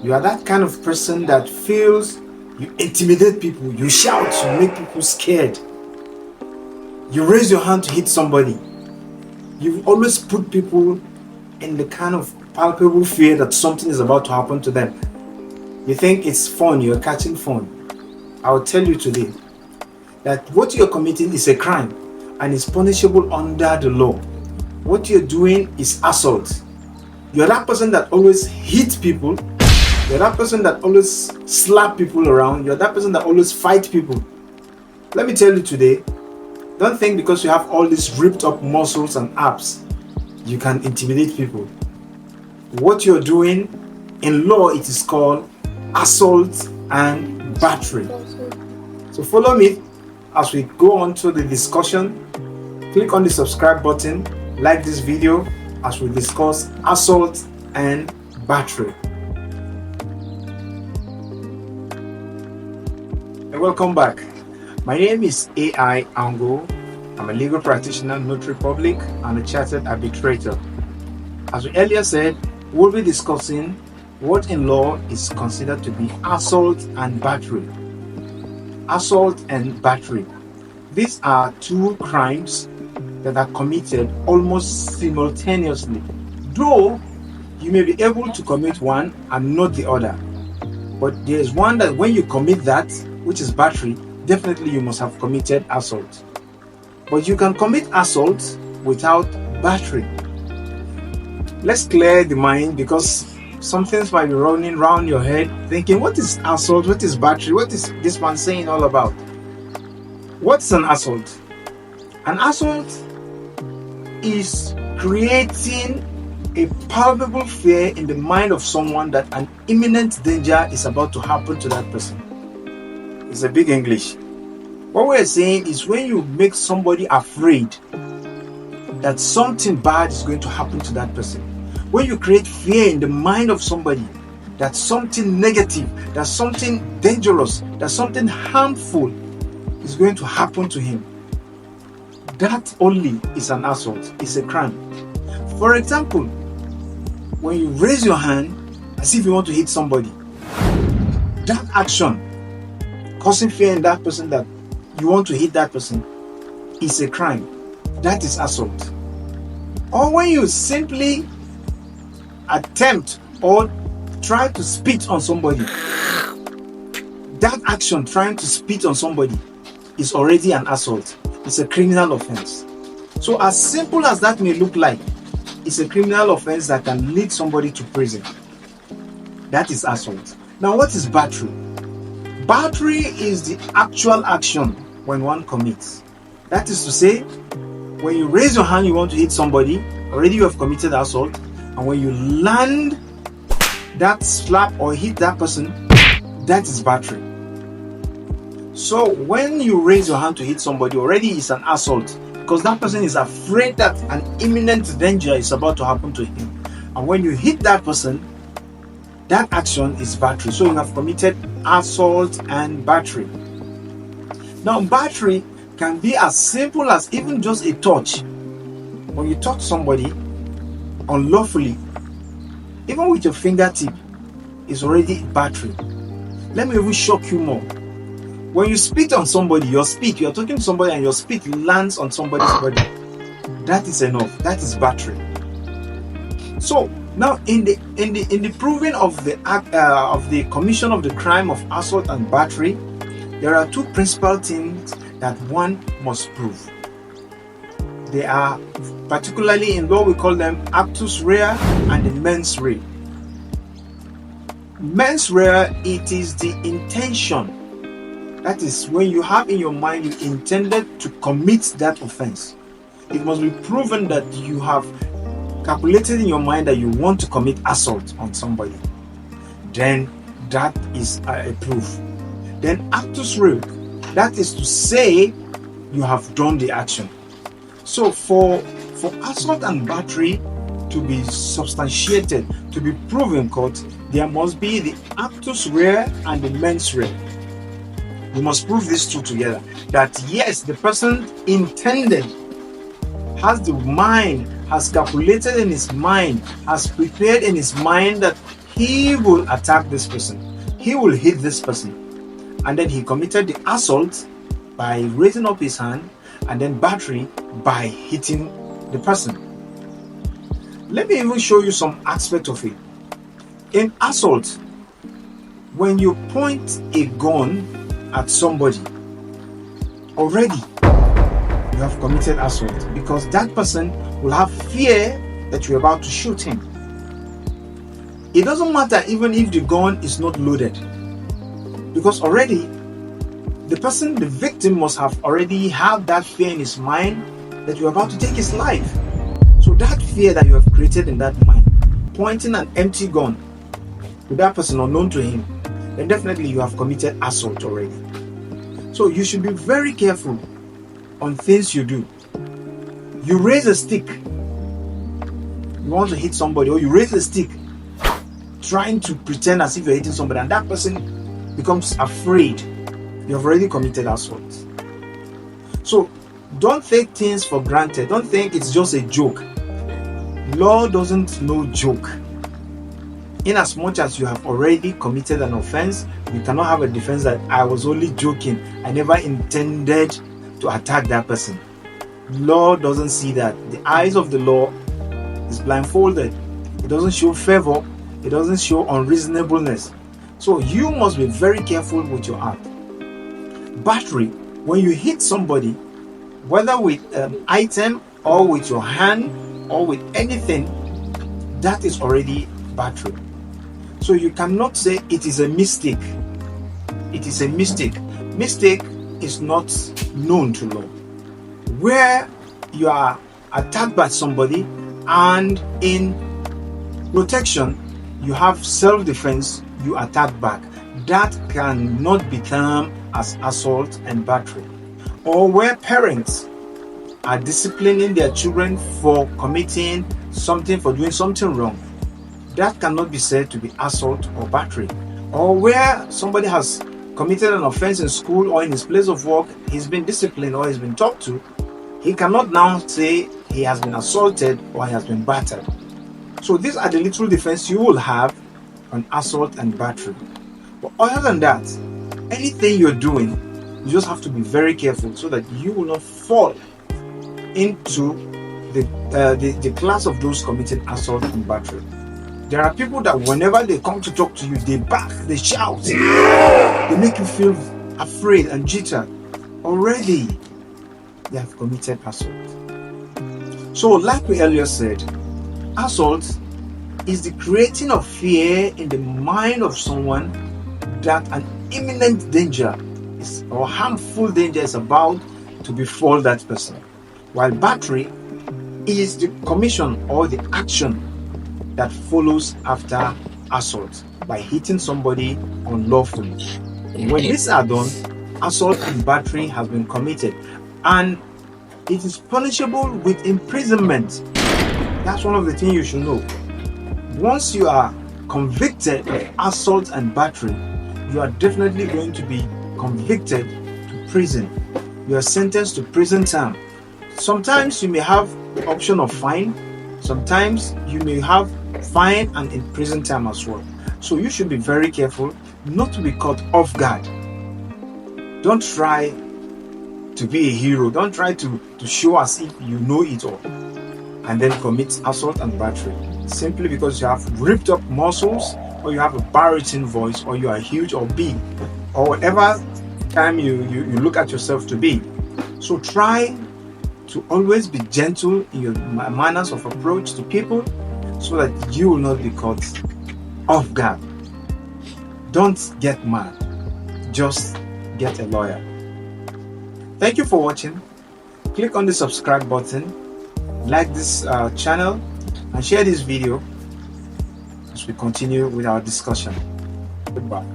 You are that kind of person that feels you intimidate people, you shout, you make people scared. You raise your hand to hit somebody. You always put people in the kind of palpable fear that something is about to happen to them. You think it's fun, you're catching fun. I'll tell you today that what you're committing is a crime and is punishable under the law. What you're doing is assault. You're that person that always hits people. You're that person that always slap people around. You're that person that always fight people. Let me tell you today, don't think because you have all these ripped up muscles and abs, you can intimidate people. What you're doing, in law, it is called assault and battery. So follow me as we go on to the discussion. Click on the subscribe button, like this video as we discuss assault and battery. And welcome back. My name is AI Ango. I'm a legal practitioner, notary public, and a chartered arbitrator. As we earlier said, we'll be discussing what in law is considered to be assault and battery. Assault and battery. These are two crimes that are committed almost simultaneously. Though you may be able to commit one and not the other. But there is one that when you commit that, which is battery, definitely you must have committed assault. But you can commit assault without battery. Let's clear the mind, because some things might be running around your head thinking, what is assault? What is battery? What is this one saying all about? What's an assault? An assault is creating a palpable fear in the mind of someone that an imminent danger is about to happen to that person. It's a big English. What we're saying is when you make somebody afraid that something bad is going to happen to that person, when you create fear in the mind of somebody that something negative, that something dangerous, that something harmful is going to happen to him, that only is an assault. It's a crime. For example, when you raise your hand as if you want to hit somebody, that action causing fear in that person that you want to hit that person is a crime. That is assault. Or when you simply attempt or try to spit on somebody, that action, trying to spit on somebody, is already an assault. It's a criminal offense. So as simple as that may look like, it's a criminal offense that can lead somebody to prison. That is assault. Now, what is battery? Battery is the actual action when one commits. That is to say, when you raise your hand, you want to hit somebody, already you have committed assault. And when you land that slap or hit that person, that is battery. So when you raise your hand to hit somebody, already it's an assault, because that person is afraid that an imminent danger is about to happen to him. And when you hit that person, that action is battery. So you have committed assault and battery. Now, battery can be as simple as even just a touch. When you touch somebody unlawfully, even with your fingertip, is already battery. Let me even shock you more. When you spit on somebody, you're talking to somebody and your spit lands on somebody's body. That is enough. That is battery. So now, in the proving of the act of the commission of the crime of assault and battery, there are two principal things that one must prove. They are, particularly in law, we call them actus rea and the mens rea. Mens rea, it is the intention. That is, when you have in your mind you intended to commit that offense. It must be proven that you have calculated in your mind that you want to commit assault on somebody. Then that is a proof. Then actus rea, that is to say you have done the action. So for assault and battery to be substantiated, to be proven in court, there must be the actus rea and the mens rea. We must prove these two together. That yes, the person intended, has the mind, has calculated in his mind, has prepared in his mind that he will attack this person, he will hit this person, and then he committed the assault by raising up his hand, and then battery by hitting the person. Let me even show you some aspect of it. In assault, when you point a gun at somebody, already you have committed assault, because that person will have fear that you're about to shoot him. It doesn't matter even if the gun is not loaded, because already the person, the victim, must have already had that fear in his mind that you're about to take his life. So that fear that you have created in that mind, pointing an empty gun to that person unknown to him, then definitely you have committed assault already. So you should be very careful on things you do. You raise a stick, you want to hit somebody, or you raise a stick trying to pretend as if you're hitting somebody, and that person becomes afraid, you have already committed assault. So don't take things for granted. Don't think it's just a joke. Law doesn't know joke. In as much as you have already committed an offense, you cannot have a defense that I was only joking, I never intended to attack that person. Law doesn't see that. The eyes of the law is blindfolded. It doesn't show favor, it doesn't show unreasonableness. So you must be very careful with your act. Battery, when you hit somebody, whether with an item or with your hand or with anything, that is already battery. So you cannot say it is a mistake. It is a mistake. Mistake is not known to law. Where you are attacked by somebody and in protection, you have self-defense, you attack back. That cannot be termed as assault and battery. Or where parents are disciplining their children for committing something, for doing something wrong, that cannot be said to be assault or battery. Or where somebody has committed an offense in school or in his place of work, he's been disciplined or he's been talked to, he cannot now say he has been assaulted or he has been battered. So these are the literal defense you will have on assault and battery. But other than that, anything you're doing, you just have to be very careful so that you will not fall into the class of those committing assault and battery. There are people that whenever they come to talk to you, they bark, they shout, they make you feel afraid and jitter. Already, they have committed assault. So, like we earlier said, assault is the creating of fear in the mind of someone that an imminent danger is, or harmful danger is about to befall that person. While battery is the commission or the action that follows after assault by hitting somebody unlawfully. When these are done, assault and battery has been committed, and it is punishable with imprisonment. That's one of the things you should know. Once you are convicted of assault and battery, you are definitely going to be convicted to prison. You are sentenced to prison term. Sometimes you may have the option of fine. Sometimes you may have fine and in prison time as well. So you should be very careful not to be caught off guard. Don't try to be a hero. Don't try to show as if you know it all and then commit assault and battery simply because you have ripped up muscles, or you have a baritone voice, or you are huge or big, or whatever time you look at yourself to be. So try to always be gentle in your manners of approach to people so that you will not be caught off guard. Don't get mad. Just get a lawyer. Thank you for watching. Click on the subscribe button, like this channel, and share this video as we continue with our discussion. Goodbye.